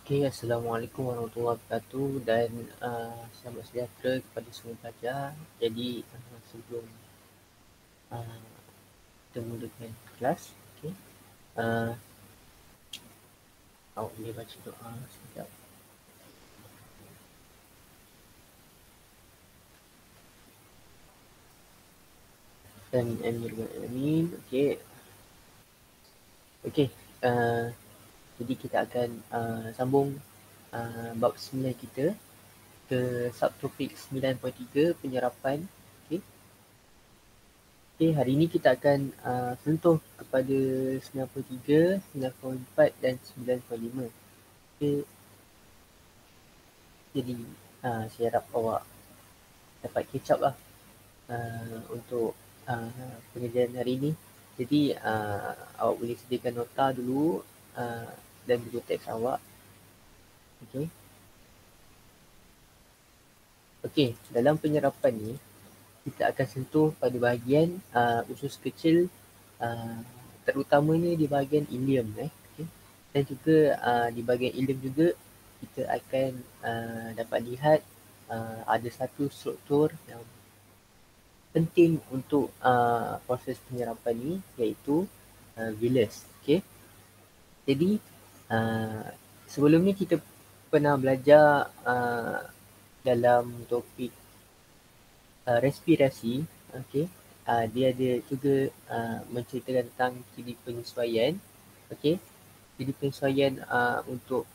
Okay, Assalamualaikum warahmatullahi wabarakatuh dan selamat sejahtera kepada semua pelajar. Jadi sebelum kita mulakan kelas, okay, uh, awak boleh baca doa sekejap. Dan amin. Okay, okay. Jadi kita akan sambung bab 9 kita ke subtopik 9.3 penyerapan. Okay. Okay, hari ini kita akan sentuh kepada 9.3, 9.4 dan 9.5. Okay. Jadi saya harap awak dapat catch up lah untuk pengajian hari ini. Jadi awak boleh sediakan nota dulu dan buku teks awak. Okay. Okay, dalam penyerapan ni kita akan sentuh pada bahagian usus kecil, terutamanya di bahagian ilium. Okay. Dan juga di bahagian ilium juga kita akan dapat lihat ada satu struktur yang penting untuk proses penyerapan ni, iaitu villus. Okay. Jadi sebelum ni kita pernah belajar dalam topik respirasi. Okay. Dia ada juga menceritakan tentang ciri penyesuaian. Okay. Ciri penyesuaian untuk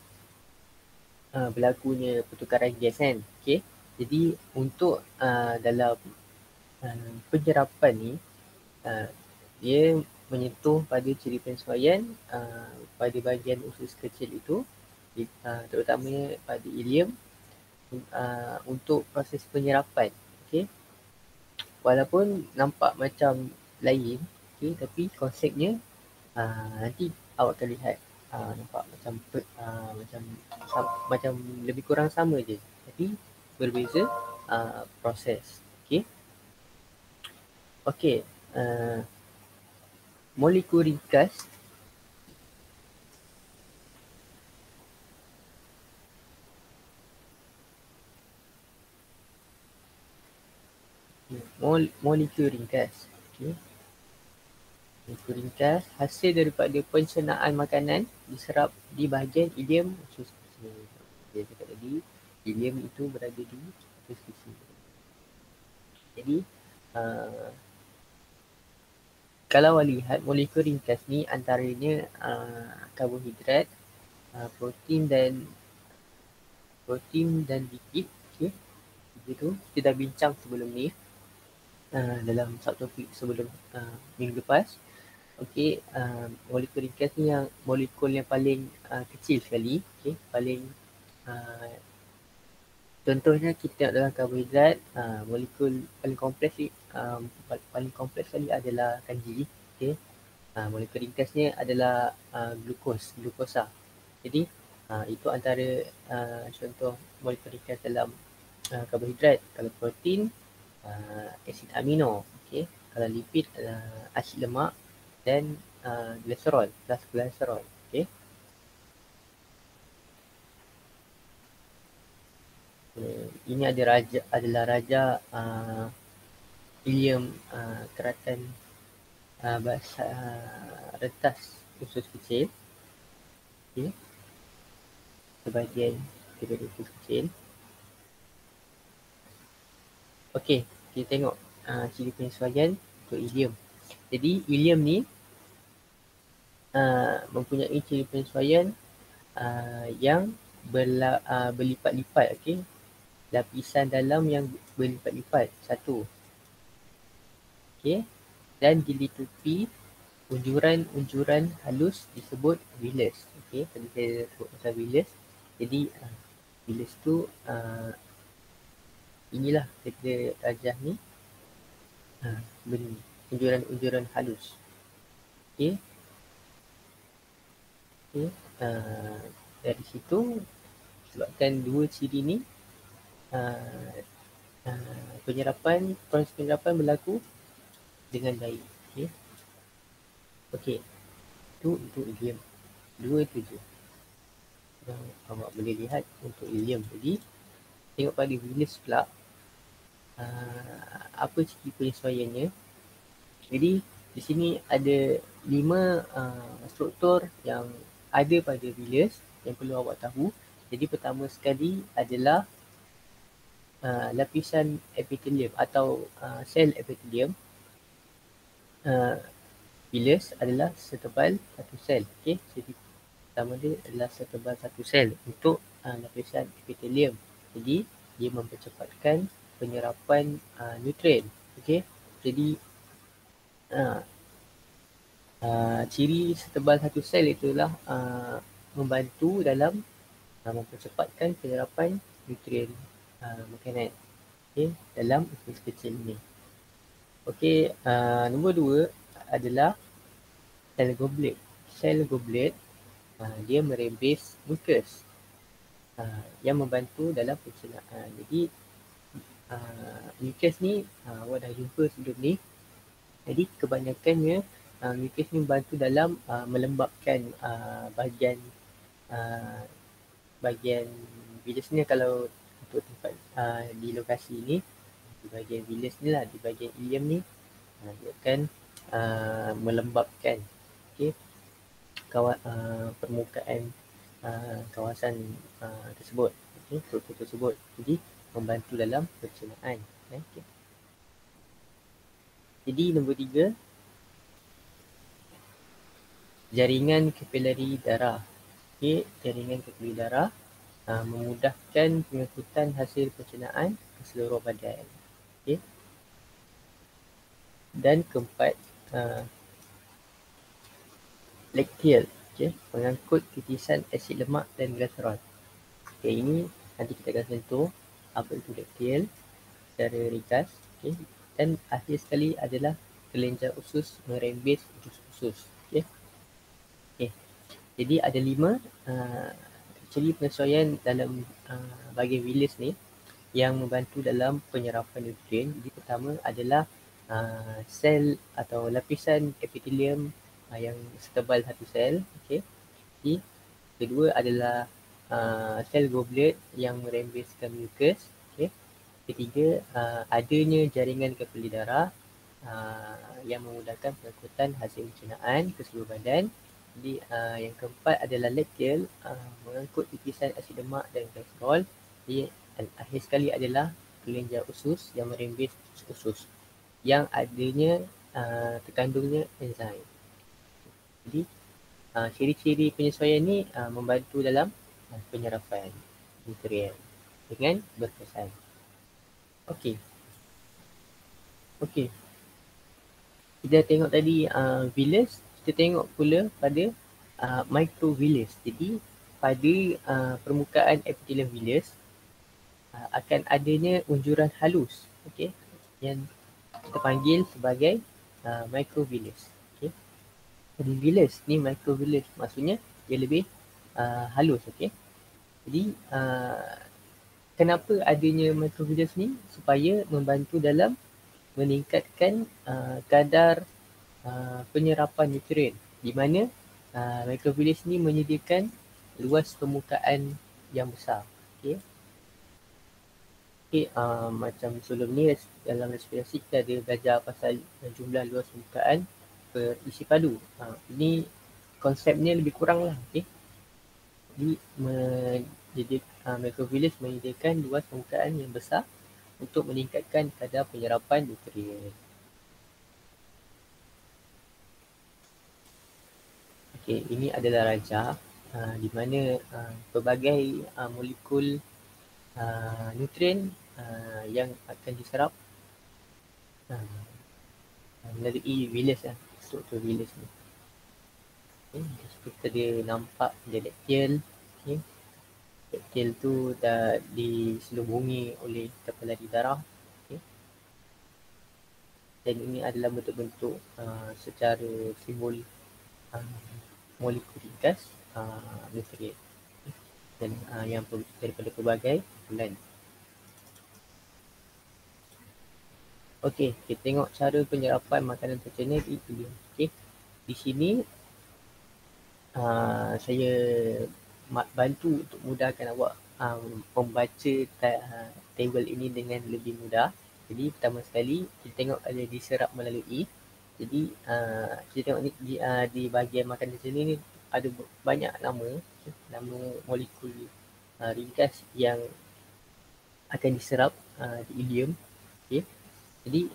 berlakunya pertukaran gas kan. Okay. Jadi untuk dalam penyerapan ni, dia menyentuh pada ciri penyesuaian pada bahagian usus kecil itu, terutamanya pada ilium untuk proses penyerapan. Okay. Walaupun nampak macam lain, okay, tapi konsepnya nanti awak akan lihat nampak macam lebih kurang sama je, tapi berbeza proses. Okay. Okay. Molekul ringkas molekul ringkas. Okay. Molekul ringkas hasil daripada pencernaan makanan diserap di bahagian ilium usus kecil. Dia cakap tadi, ilium itu berada di usus kecil. Jadi kalau awak lihat molekul ringkas ni antaranya karbohidrat, protein dan lipid. Okay. Itu kita dah bincang sebelum ni dalam subtopik sebelum minggu lepas. Okay, molekul ringkas ni yang molekul yang paling kecil sekali. Okay, paling contohnya kita tengok dalam karbohidrat, molekul paling kompleks sekali adalah kanji. Okay. Molekul ringkasnya adalah glukosa. Jadi itu antara contoh molekul ringkas dalam karbohidrat. Kalau protein, asid amino. Okay. Kalau lipid, asid lemak dan glycerol. Okay. Ini adalah raja ilium keratan retas usus kecil. Okay. Sebahagian daripada usus kecil. Okey, kita tengok ciri penyesuaian untuk ilium. Jadi ilium ni mempunyai ciri penyesuaian yang berlipat-lipat. Okey. Lapisan dalam yang berlipat-lipat. Satu. Okey. Dan dilitupi unjuran-unjuran halus disebut villus. Okey, tadi saya sebut pasal villus. Jadi villus tu inilah kita rajah ni unjuran-unjuran halus. Okey. Okay. Dari situ sebabkan dua ciri ni proses penyerapan berlaku dengan baik. Okey. Okey. Itu ilium. Dua tu je. yang awak boleh lihat untuk ileum. Jadi tengok pada Willis pula, apa ciri penyesuaiannya. Jadi di sini ada 5 struktur yang ada pada Willis yang perlu awak tahu. Jadi pertama sekali adalah lapisan epithelium atau sel epithelium. Willis adalah setebal satu sel. Okey, jadi pertama dia adalah setebal satu sel untuk lapisan epithelium. Jadi dia mempercepatkan penyerapan nutrien. Okey, jadi ciri setebal satu sel itulah membantu dalam mempercepatkan penyerapan nutrien makanan, okay, dalam usus kecil ini. Okey, nombor 2 adalah sel goblet. Sel goblet dia merembes mukus yang membantu dalam pencernaan. Jadi mukus ni awak dah jumpa sebelum ni. Jadi kebanyakannya mukus ni membantu dalam melembabkan bahagian bilis ni. Kalau untuk tempat di lokasi ni, di bahagian bilis ni lah, di bahagian ileum ni, dia akan melembabkan, okay, permukaan kawasan tersebut, okay, struktur tersebut. Jadi membantu dalam pencernaan. Okay. Jadi nombor 3, jaringan kapilari darah. Okay, jaringan kapilari darah memudahkan pengangkutan hasil pencernaan ke seluruh badan. Okay. Dan keempat, laktil, okay, pengangkut titisan asid lemak dan glycerol. Okay, ini nanti kita akan sentuh apa itu laktil secara ringkas. Okay. Dan akhir sekali adalah kelenjar usus merembes usus. Okay. Okay. Jadi ada 5 ciri penyesuaian dalam bahagian Willis ni yang membantu dalam penyerapan nutrien. Jadi pertama adalah sel atau lapisan epithelium yang setebal satu sel. Okay. Jadi kedua adalah sel goblet yang merembeskan mukus. Okay. Ketiga, adanya jaringan kapilari darah yang memudahkan pengangkutan hasil pencernaan ke seluruh badan. Jadi yang keempat adalah laktil, mengangkut titisan asid lemak dan kolesterol. Jadi akhir sekali adalah kelenjar usus yang merembes usus yang adanya terkandungnya enzim. Jadi ciri-ciri penyesuaian ni membantu dalam penyerapan nutrien dengan berkesan. Okey. Okey. Kita tengok tadi Willis, kita tengok pula pada microvillus. Jadi pada permukaan epithelium Willis akan adanya unjuran halus, okey, yang kita panggil sebagai microvillus. Okey. Jadi Willis ni microvillus, maksudnya dia lebih halus, okey. Jadi kenapa adanya microvillus ni? Supaya membantu dalam meningkatkan kadar penyerapan nutrien, di mana microvillus ni menyediakan luas permukaan yang besar. Okay. Okay, macam sebelum ni dalam respirasi kita ada belajar pasal jumlah luas permukaan per isi padu. Ini konsepnya lebih kurang lah. Okay. Jadi microvillus menyediakan luas permukaan yang besar untuk meningkatkan kadar penyerapan nutrien. Okey, ini adalah rajah di mana pelbagai molekul nutrien yang akan diserap melalui Willis, struktur Willis ni. Okay, seperti kita nampak dia laktil. Okay. Laktil tu dah diselubungi oleh kapilari darah. Okay. Dan ini adalah bentuk-bentuk secara simbol molekul ringkas nutrien dan yang daripada pelbagai bulan. Okey, kita tengok cara penyerapan makanan tercerna di ileum. Okey, di sini saya bantu untuk mudahkan awak membaca table ini dengan lebih mudah. Jadi pertama sekali kita tengok ada diserap melalui. Jadi kita tengok ni di bahagian makanan di sini ni ada banyak nama molekul ringkas yang akan diserap di ileum. Okay. Jadi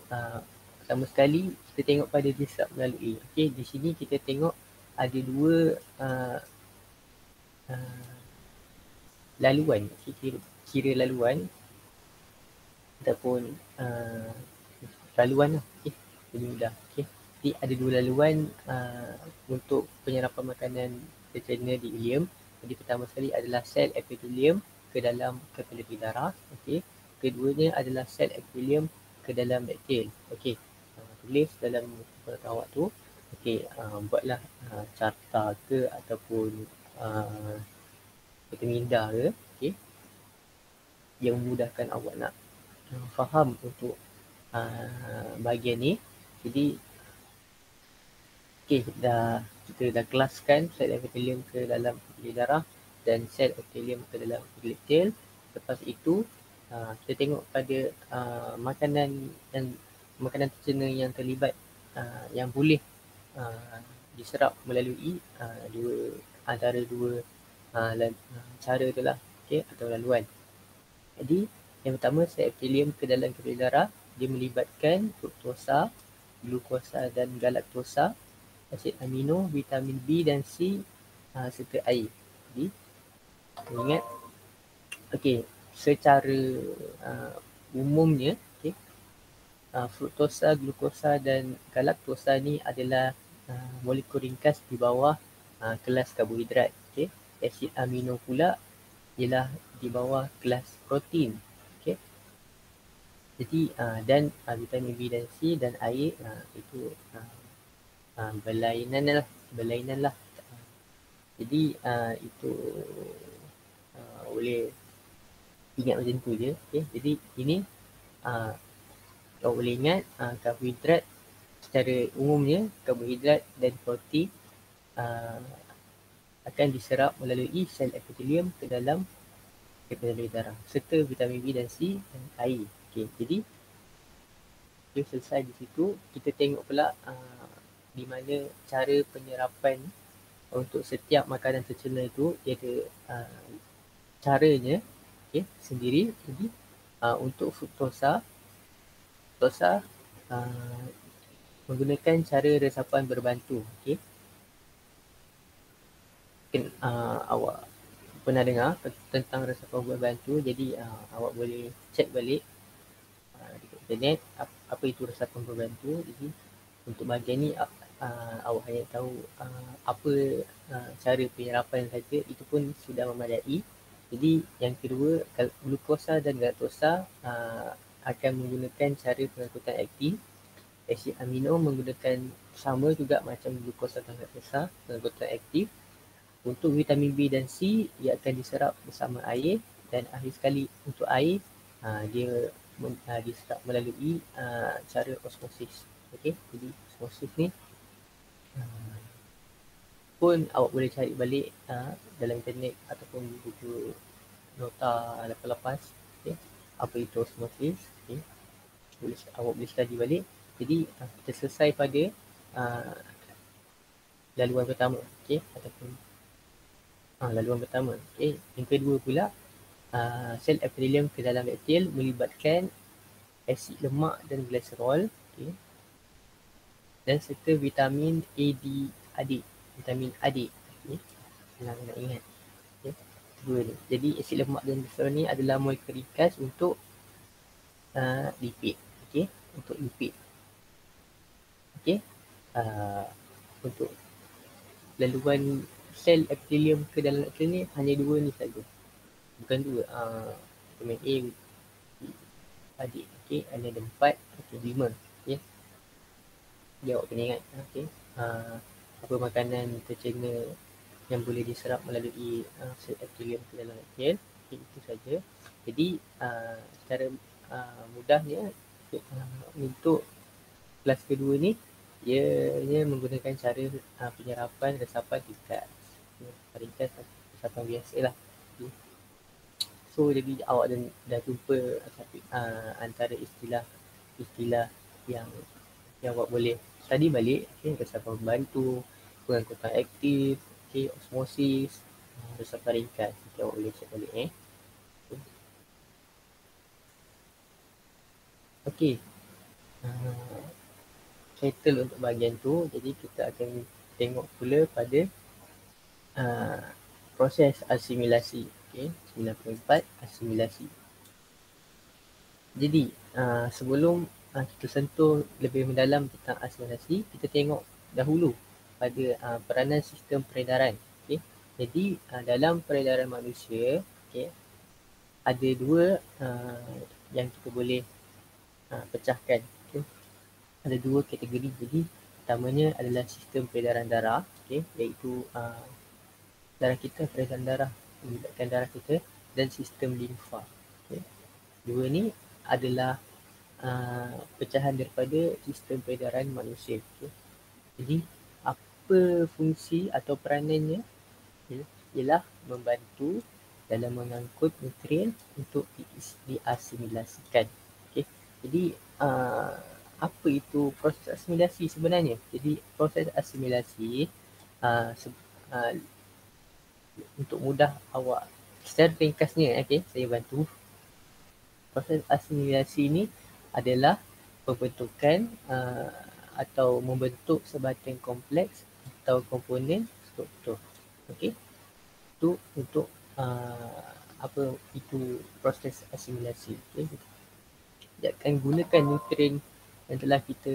pertama sekali kita tengok pada diserap melalui. Okay. Di sini kita tengok ada dua laluan, kira laluan ataupun laluan lah. Okay. Lebih mudah. Okay. Jadi ada dua laluan untuk penyerapan makanan tercerna di ileum. Jadi pertama sekali adalah sel epitelium ke dalam kapilari darah. Okay. Keduanya adalah sel epitelium ke dalam bakterial. Okay. Tulis dalam pengetahuan awak tu. Okay. Buatlah carta ke ataupun minda ke. Okay. Yang memudahkan awak nak faham untuk bahagian ni. Jadi okay, kita dah kelaskan sel epitelium ke dalam kapilari darah dan sel epitelium ke dalam bakterial. Lepas itu kita tengok pada makanan tercerna yang terlibat yang boleh diserap melalui antara dua cara tu lah, okay, atau laluan. Jadi yang pertama sel epitelium ke dalam kapilari darah, dia melibatkan fruktosa, glukosa dan galaktosa, asid amino, vitamin B dan C serta air. Jadi ingat, okey, secara umumnya, okay, fruktosa, glukosa dan galaktosa ni adalah molekul ringkas di bawah kelas karbohidrat. Okay. Asid amino pula ialah di bawah kelas protein. Okay. Jadi dan vitamin B dan C dan air itu berlainan lah. Jadi itu boleh ingat macam tu je. Okay. Jadi ini kau boleh ingat karbohidrat secara umumnya, karbohidrat dan protein akan diserap melalui sel epitelium ke dalam kapilari darah serta vitamin B dan C dan air. Okay. Jadi dia selesai di situ, kita tengok pula di mana cara penyerapan untuk setiap makanan tercerna itu. Dia ada caranya, okay, sendiri. Jadi untuk fruktosa menggunakan cara resapan berbantu. Okay. Mungkin awak pernah dengar tentang resapan berbantu. Jadi awak boleh cek balik di internet apa itu resapan berbantu. Jadi untuk bahagian ni awak hanya tahu apa cara penyerapan saja, itu pun sudah memadai. Jadi yang kedua, glukosa dan galaktosa akan menggunakan cara pengangkutan aktif. Asid amino menggunakan sama juga macam glukosa dan galaktosa, pengangkutan aktif. Untuk vitamin B dan C, ia akan diserap bersama air. Dan akhir sekali untuk air, dia diserap melalui cara osmosis. Okay. Jadi osmosis ni pun awak boleh cari balik dalam internet ataupun buku nota lepas-lepas. Okay. Apa itu osmosis. Okay. Awak boleh study balik. Jadi kita selesai pada laluan pertama. Okay. Ataupun laluan pertama. Okay. Yang kedua pula, sel epitelium ke dalam bakterial melibatkan asid lemak dan glycerol. Okay. Dan serta vitamin vitamin A, D. Okay. Senang nak ingat. Okay. Dua ni. Jadi asid lemak dan glycerol ni adalah molekul ringkas untuk lipid. Okay. Untuk lipid. Okay. Untuk laluan sel epitelium ke dalam bakterial ni hanya dua ni saja. Bukan dua. Vitamin A, adik. Okay. Ada 4. Okay. 5. Okay. Dia awak kena ingat. Okay. Apa makanan tercerna yang boleh diserap melalui sel epitelium ke dalam bakterial. Okay. Itu saja. Jadi secara mudahnya untuk kelas kedua ni, ianya menggunakan cara penyerapan resapan ringkas. Ringkas ucapan biasa lah. Okay. So jadi awak dah jumpa antara istilah yang awak boleh study balik, okay, resapan pembantu, pengangkutan aktif, okay, osmosis, resapan ringkas, okay, awak boleh check balik Okay. Settle untuk bahagian tu, jadi kita akan tengok pula pada proses asimilasi. Okay, 94 asimilasi. Jadi sebelum kita sentuh lebih mendalam tentang asimilasi, kita tengok dahulu pada peranan sistem peredaran. Okay. Jadi dalam peredaran manusia, okay, ada dua yang kita boleh pecahkan. Okay. Ada dua kategori. Jadi pertamanya adalah sistem peredaran darah, okay, iaitu darah kita, peredaran darah, melibatkan darah kita, dan sistem limfa. Okay. Dua ni adalah pecahan daripada sistem peredaran manusia. Okay. Jadi apa fungsi atau peranannya? Ialah membantu dalam mengangkut nutrien untuk diasimilasikan. Okay. Jadi apa itu proses asimilasi sebenarnya? Jadi proses asimilasi untuk mudah awak, secara ringkasnya, okay, saya bantu. Proses asimilasi ini adalah pembentukan atau membentuk sebatang kompleks atau komponen struktur. Okey. Itu untuk apa itu proses asimilasi. Okay. Dia akan gunakan nutrien yang telah kita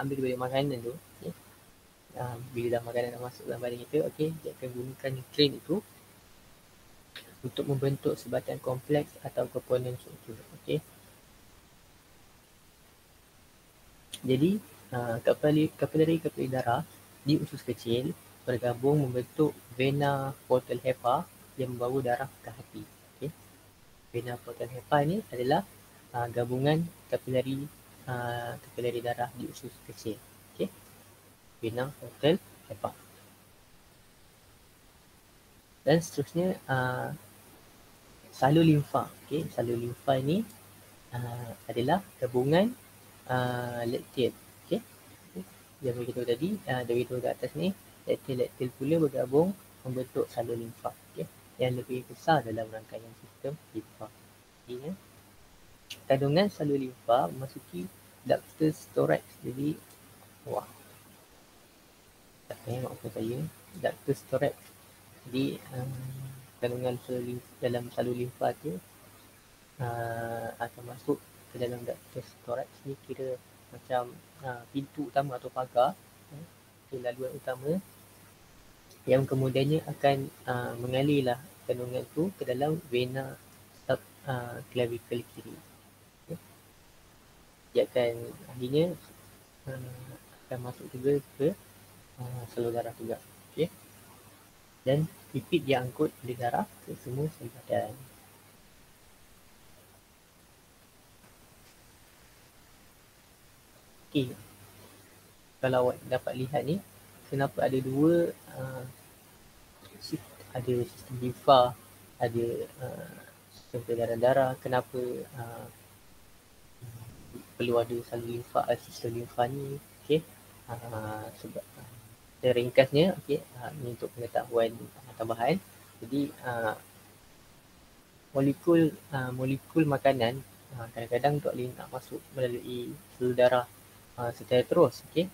ambil dari makanan tu. Okay. Bila dah makanan dah masuk dalam badan kita, okay, dia akan gunakan nutrien itu untuk membentuk sebatang kompleks atau komponen struktur. Okay. Jadi kapilari darah di usus kecil bergabung membentuk vena portal hepa yang membawa darah ke hati. Okay. Vena portal hepa ni adalah gabungan kapilari darah di usus kecil. Okay. Vena portal hepa. Dan seterusnya salur limfa. Okay. Salur limfa ni adalah gabungan laktat. Okay. Yang kita tahu tadi, dari dua ke atas ni, laktat pula bergabung membentuk salur limfa. Okay. Yang lebih besar dalam rangkaian sistem limfa. Artinya, kandungan salur limfa memasuki ductus thorax. Jadi, tak tengok apa saya. Ductus thorax. Jadi, kandungan dalam salur limfa tu akan masuk ke dalam ductus thorax ni, kira macam pintu utama atau pagar, laluan utama yang kemudiannya akan mengalirlah kandungan tu ke dalam vena subclavicle kiri. Okay. Dia akan akhirnya akan masuk juga ke salur darah juga. Okay. Dan lipid yang angkut oleh darah ke semua sel badan. Okay. Kalau awak dapat lihat ni, kenapa ada dua ada sistem limfa, ada sistem peredaran darah, kenapa perlu ada salur limfa, sistem limfa ni. Okay. Sebab ringkasnya, okay, ini untuk pengetahuan tambahan. Jadi molekul makanan kadang-kadang tak boleh nak masuk melalui salur darah secara terus. Okay.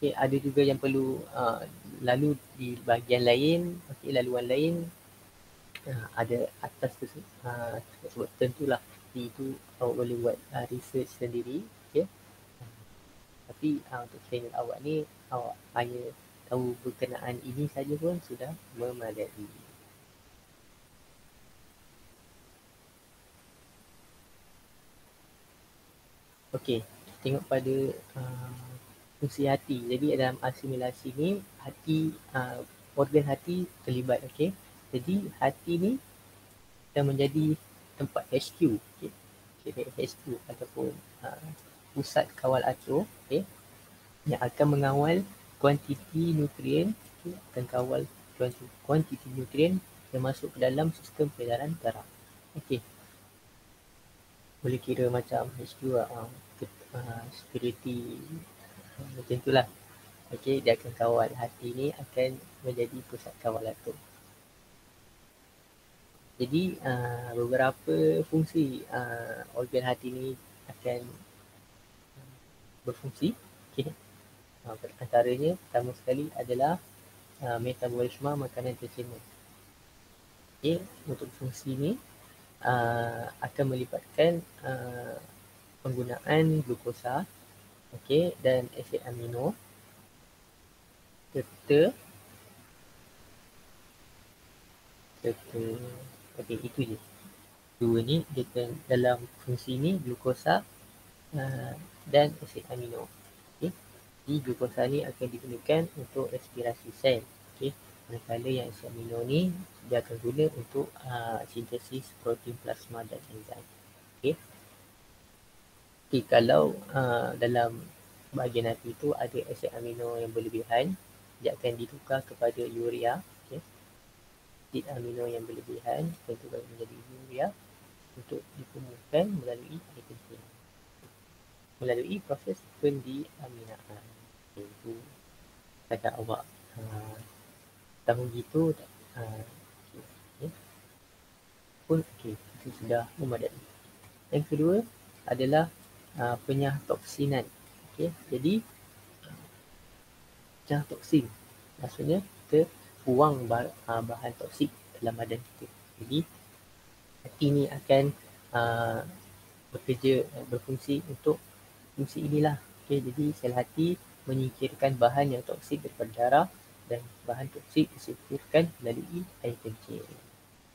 Okay, ada juga yang perlu lalu di bahagian lain, okay, laluan lain ada atas sebab tentulah itu awak boleh buat research sendiri. Okay. Tapi untuk channel awak ni, awak hanya tahu berkenaan ini saja pun sudah memadai. Okey, tengok pada fungsi hati. Jadi dalam asimilasi ni, hati, organ hati terlibat. Okey. Jadi hati ni akan menjadi tempat HQ. Okey. Jadi HQ ataupun pusat kawal atur, okey, yang akan mengawal kuantiti nutrien, okay, akan kawal kuantiti nutrien yang masuk ke dalam sistem peredaran darah. Okey. Boleh kira macam H2 security macam itulah. Okey, dia akan kawal hati ni akan menjadi pusat kawalan tu. Jadi beberapa fungsi organ hati ni akan berfungsi. Okey. Antaranya pertama sekali adalah metabolisme makanan tercema. Okey, untuk fungsi ni akan melibatkan penggunaan glukosa, okey, dan asid amino serta okey, itu je. Dua ni dia dalam fungsi ni glukosa dan asid amino. Okey. Jadi glukosa ni akan digunakan untuk respirasi sel. Okey. Manakala yang asid amino ni dia akan guna untuk sintesis protein plasma dan enzim. Okey. Okay, kalau dalam bahagian hati itu ada asid amino yang berlebihan, dia akan ditukar kepada urea. Okay. Asid amino yang berlebihan akan ditukar menjadi urea untuk dikumpulkan melalui air kencing, melalui proses pendiaminaan. Okay, itu cakap awak tahu gitu tak? Okay. Pun okay, itu sudah memadai. Yang kedua adalah penyah toksinan. Okay. Jadi penyah toksin maksudnya kita buang bahan toksik dalam badan kita. Jadi hati ni akan berfungsi untuk fungsi inilah. Okay. Jadi sel hati menyingkirkan bahan yang toksik daripada darah dan bahan toksik disingkirkan melalui air kencing.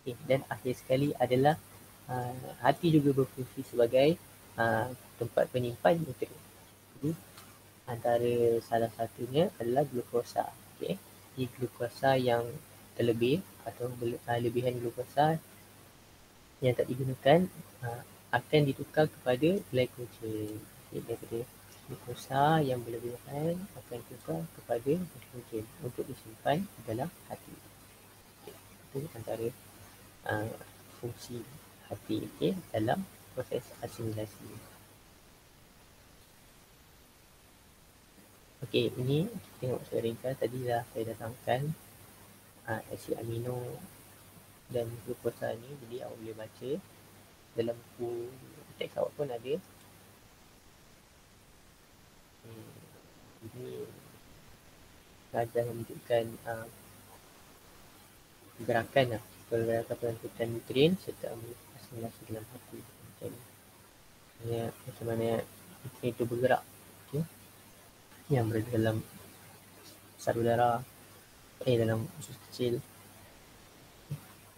Okay. Dan akhir sekali adalah hati juga berfungsi sebagai tempat penyimpan nutrien. Jadi antara salah satunya adalah glukosa. Okay. Jadi glukosa yang terlebih atau lebihan glukosa yang tak digunakan akan ditukar kepada glycogen. Okay. Daripada glukosa yang berlebihan akan ditukar kepada glycogen untuk disimpan dalam hati. Okay. Itu antara fungsi hati, okay, dalam proses asimilasi. Okey, ini tengok secara ringkas tadi dah saya datangkan asid amino dan glukosa ni, jadi awak boleh baca dalam buku teks awak pun ada. Ini ajar menunjukkan gerakan penangkapan nutrien serta asimilasi dalam hati. Macam mana nutrien itu bergerak, okay, yang berada dalam saraf darah, dalam usus kecil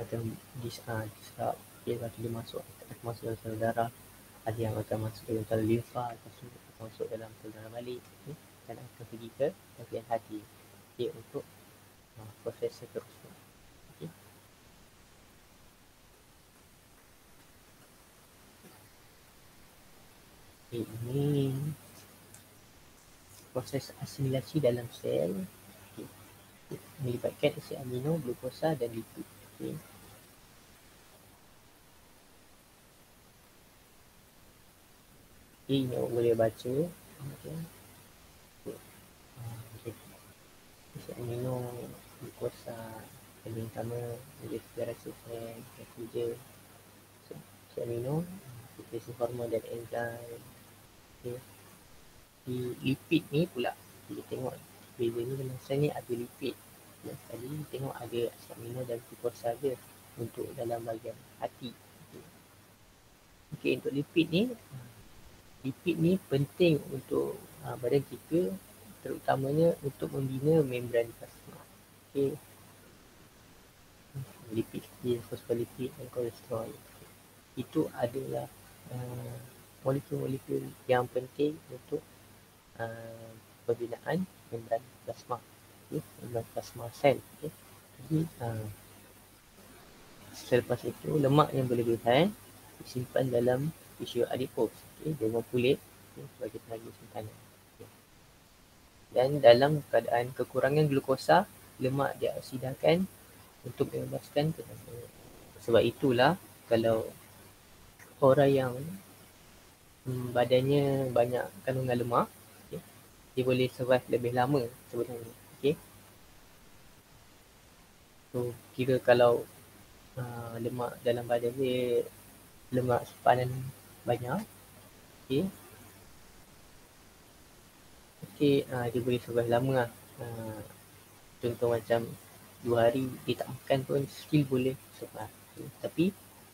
akan diserap, lepas tu dia masuk dalam saraf darah, ada yang akan masuk dalam saraf limfa, akan masuk dalam saraf darah balik, okay, dan akan pergi ke bahagian hati, okay, untuk proses seterusnya. Okay. Okay, ini proses asimilasi dalam sel, okay, melibatkan asid amino, glukosa dan lipid. Okay. Ini awak boleh baca. Okay. Asid amino, glukosa, yang pertama respirasi sel, glycogen. Asid amino, sekresi hormon dan enzim. Okay. Di lipid ni pula kita tengok bezanya dalam sel ni ada lipid. Tadi tengok ada asid amino dan glukosa saja untuk dalam bahagian hati. Okey, untuk lipid ni penting untuk badan kita, terutamanya untuk membina membran plasma. Okey. Lipid, fosfolipid dan kolesterol. Itu adalah molekul-molekul yang penting untuk pembinaan membran plasma. Okay. Membran plasma sel. Okay. Jadi selepas itu lemak yang berlebihan disimpan dalam tisu adipos, okay, jaringan kulit, okay, sebagai tenaga simpanan. Okay. Dan dalam keadaan kekurangan glukosa, lemak dioksidakan untuk membebaskan tenaga. Sebab itulah kalau orang yang badannya banyak kandungan lemak, okay, dia boleh survive lebih lama sebenarnya. Okay. So kira kalau lemak dalam badan dia, lemak simpanan banyak, okay, dia boleh survive lama lah. Contoh macam 2 hari dia tak makan pun still boleh survive. Okay. Tapi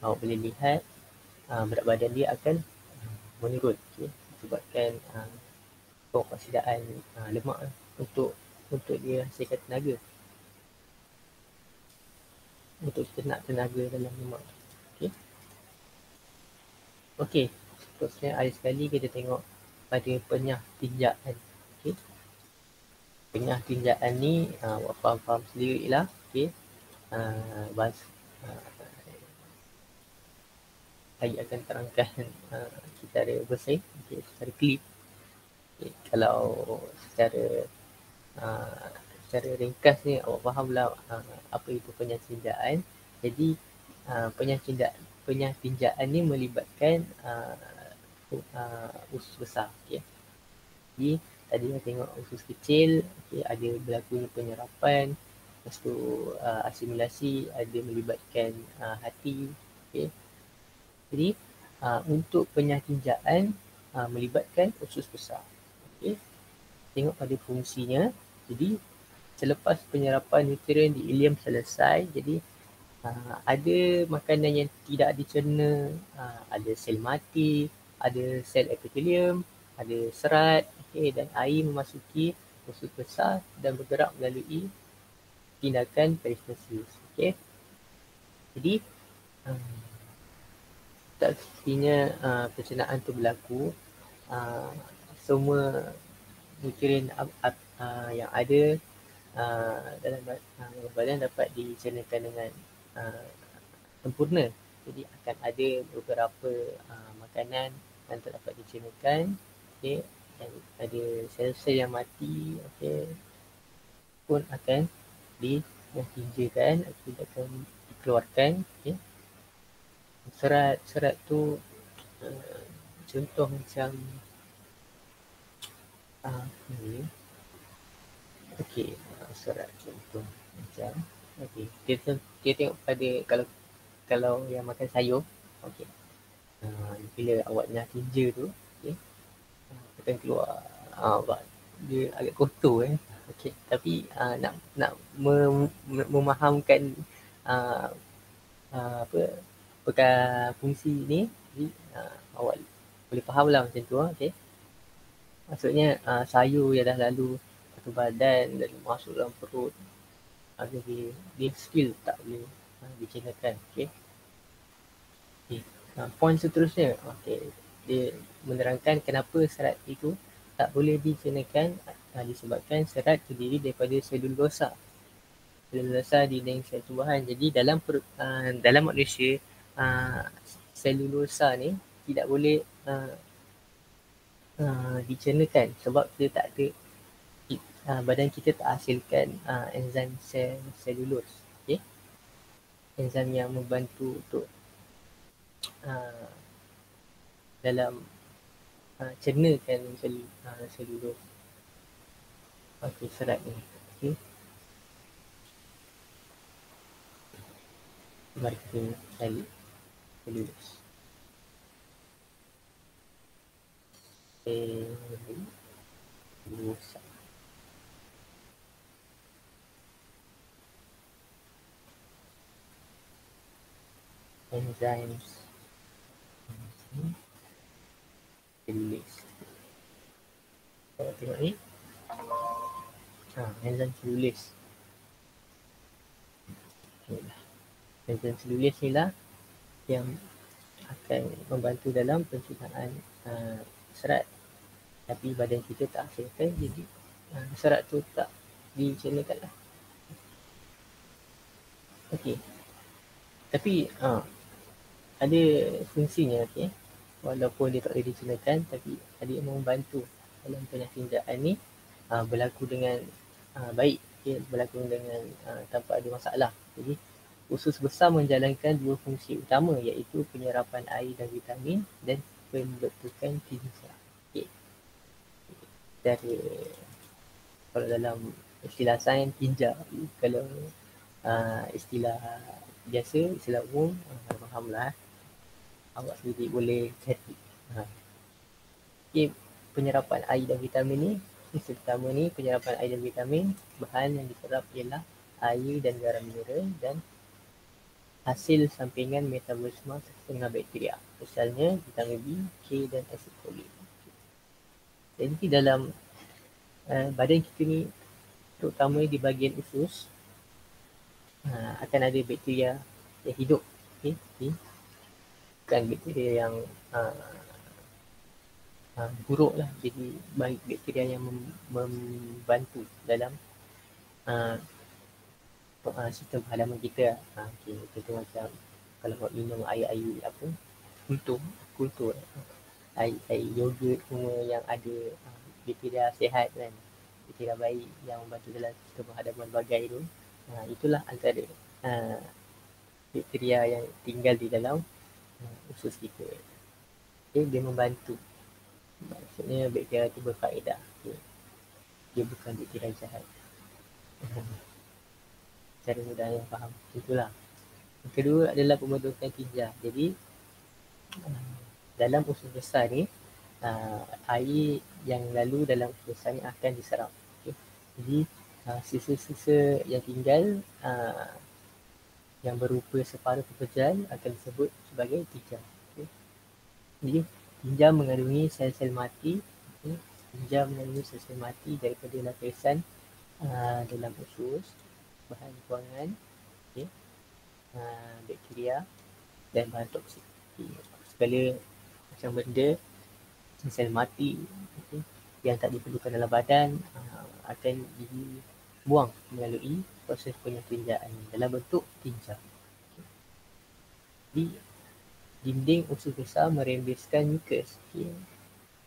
awak boleh lihat berat badan dia akan menurun, okay, sebabkan pengoksidan lemak untuk dia hasilkan tenaga, untuk kita nak tenaga dalam lemak. Okay. Okey, seterusnya ada sekali kita tengok pada penyah tinjaan. Okay. Penyah tinjaan ni awak faham-faham sendiri lah. Okay. Saya akan terangkan secara bersin, okay, secara klip. Okay. Kalau secara ringkas ni awak fahamlah apa itu penyah tinjaan. Jadi penyah tinjaan ni melibatkan usus besar. Okay. Jadi tadi kita tengok usus kecil, okay, ada berlakunya penyerapan, lepas tu asimilasi, ada melibatkan hati. Okay. Jadi untuk penyah tinjaan melibatkan usus besar. Okay. Tengok pada fungsinya. Jadi selepas penyerapan nutrien di ileum selesai, jadi ada makanan yang tidak dicerna, ada sel mati, ada sel epitelium, ada serat, okay, dan air memasuki usus besar dan bergerak melalui tindakan peristalsis. Okay. Jadi tak semestinya pencernaan tu berlaku, semua nutrien yang ada dalam badan dapat dicernakan dengan sempurna. Jadi akan ada beberapa makanan yang tak dapat dicernakan, okay, dan ada sel-sel yang mati, okay, pun akan ditinjakan, akan dikeluarkan. Okay. Serat tu contoh macam okey, serat contoh macam okey, kita tengok pada kalau yang makan sayur, okey, bila awak nak tinja tu, okey, akan keluar dia agak kotor okey, tapi nak memahamkan fungsi ni, jadi awak boleh faham lah macam tu. Okay. Maksudnya sayur yang dah lalu satu badan dan masuk dalam perut, dia still tak boleh dicernakan. Okay. Poin seterusnya, okay, dia menerangkan kenapa serat itu tak boleh dicernakan, disebabkan serat terdiri daripada selulosa. Selulosa di dinding sel tubuhan. Jadi dalam manusia, selulosa ni tidak boleh dicernakan sebab kita tak ada, badan kita tak hasilkan enzim selulus. Okay? Enzim yang membantu untuk dalam cernakan selulus. Okay, serat ni. Okay. Mari kita cari selulus. Selulosa. Enzymes selulus. Tengok ni. Enzim selulus. Enzim selulus ni lah yang akan membantu dalam pencernaan serat. Tapi badan kita tak hasilkan, jadi serat tu tak dicernakan lah. Okey. Tapi ada fungsinya, okey. Walaupun dia tak boleh dicernakan, tapi ada yang membantu dalam penyakit ni berlaku dengan baik, okay, berlaku dengan tanpa ada masalah. Jadi usus besar menjalankan dua fungsi utama, iaitu penyerapan air dan vitamin dan pembentukan tinja. Okay. Dari kalau dalam istilah sains tinja, kalau istilah biasa, istilah umum, fahamlah. Awak sendiri boleh cari. Okay. Penyerapan air dan vitamin ni, fungsi pertama ni penyerapan air dan vitamin. Bahan yang diserap ialah air dan garam mineral dan hasil sampingan metabolisme setengah bakteria. Misalnya vitamin B, K dan asid folik. Jadi dalam badan kita ni, terutama di bahagian usus, akan ada bakteria yang hidup. Okay? Bukan bakteria yang buruk lah. Jadi bakteria yang membantu dalam sistem halaman kita. Okay. Contoh macam kalau buat minum air apa, kultur, air yogurt semua yang ada bakteria sihat kan, bakteria baik yang membantu dalam sistem halaman bagai tu. Itulah antara bakteria yang tinggal di dalam usus kita. Okay, dia membantu. Maksudnya bakteria tu berfaedah. Okay. Dia bukan bakteria jahat. Cara mudah yang faham. Itulah. Yang kedua adalah pembentukan tinja. Jadi dalam usus besar ni, air yang lalu dalam usus besar ni akan diserap. Okay. Jadi sisa-sisa yang tinggal yang berupa separuh pekerjaan akan disebut sebagai tinja. Okay. Jadi tinja mengandungi sel-sel mati. Okay. Tinja mengandungi sel-sel mati daripada lapisan dalam usus, bahan buangan, okay, bakteria dan bahan toksik. Okay. Segala macam benda sel mati, okay, yang tak diperlukan dalam badan akan dibuang melalui proses pentinjaan dalam bentuk tinja. Okay. Jadi dinding usus besar merembeskan mukus. Okay.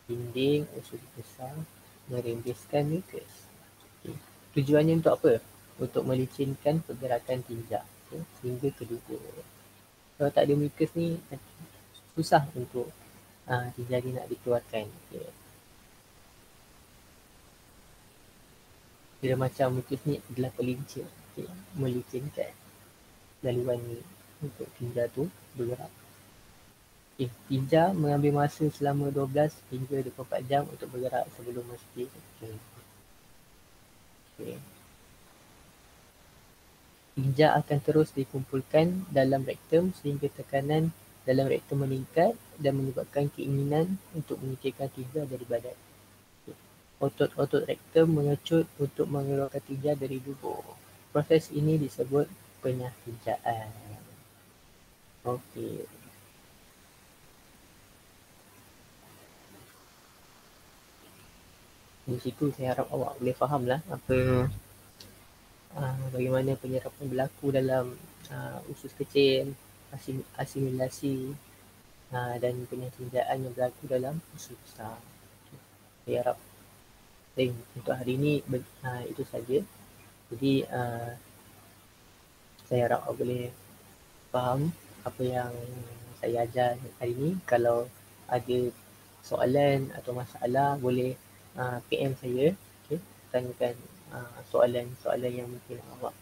Dinding usus besar merembeskan mukus. Okay. Tujuannya untuk apa? Untuk melicinkan pergerakan tinja, okay, hingga ke dubur. Kalau tak ada mukus ni, susah untuk tinja ni nak dikeluarkan. Okay. Dia macam mukus ni adalah pelincir, okay, melicinkan laluan ni untuk tinja tu bergerak. Okay. Tinja mengambil masa selama 12 hingga 24 jam untuk bergerak sebelum mesti. Okay. Tinja akan terus dikumpulkan dalam rektum sehingga tekanan dalam rektum meningkat dan menyebabkan keinginan untuk menyingkirkan tinja dari badan. Okay. Otot-otot rektum mengecut untuk mengeluarkan tinja dari dubur. Proses ini disebut penyahinjaan. Okey. Di situ saya harap awak boleh faham lah apa bagaimana penyerapan berlaku dalam usus kecil, asimilasi dan penyahinjaan yang berlaku dalam usus besar. Saya harap untuk hari ini itu saja. Jadi saya harap awak boleh faham apa yang saya ajar hari ini. Kalau ada soalan atau masalah, boleh PM saya, okay? Tanyakan soalan-soalan yang mungkin awak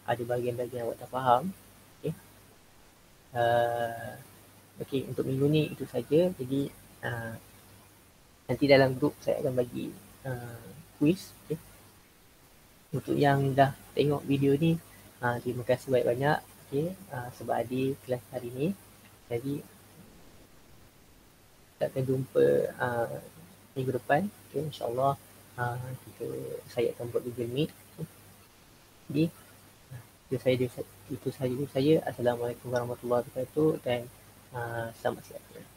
ada bahagian-bahagian awak tak faham. Okay? Okay, untuk minggu ni itu saja. Jadi nanti dalam grup saya akan bagi quiz. Okay? Untuk yang dah tengok video ni, terima kasih banyak-banyak, okay, sebab hadir kelas hari ni. Jadi kita akan jumpa minggu depan, okay, insyaAllah. Saya akan buat Google Meet. Okay. Jadi itu saja. Assalamualaikum warahmatullahi wabarakatuh dan selamat siang.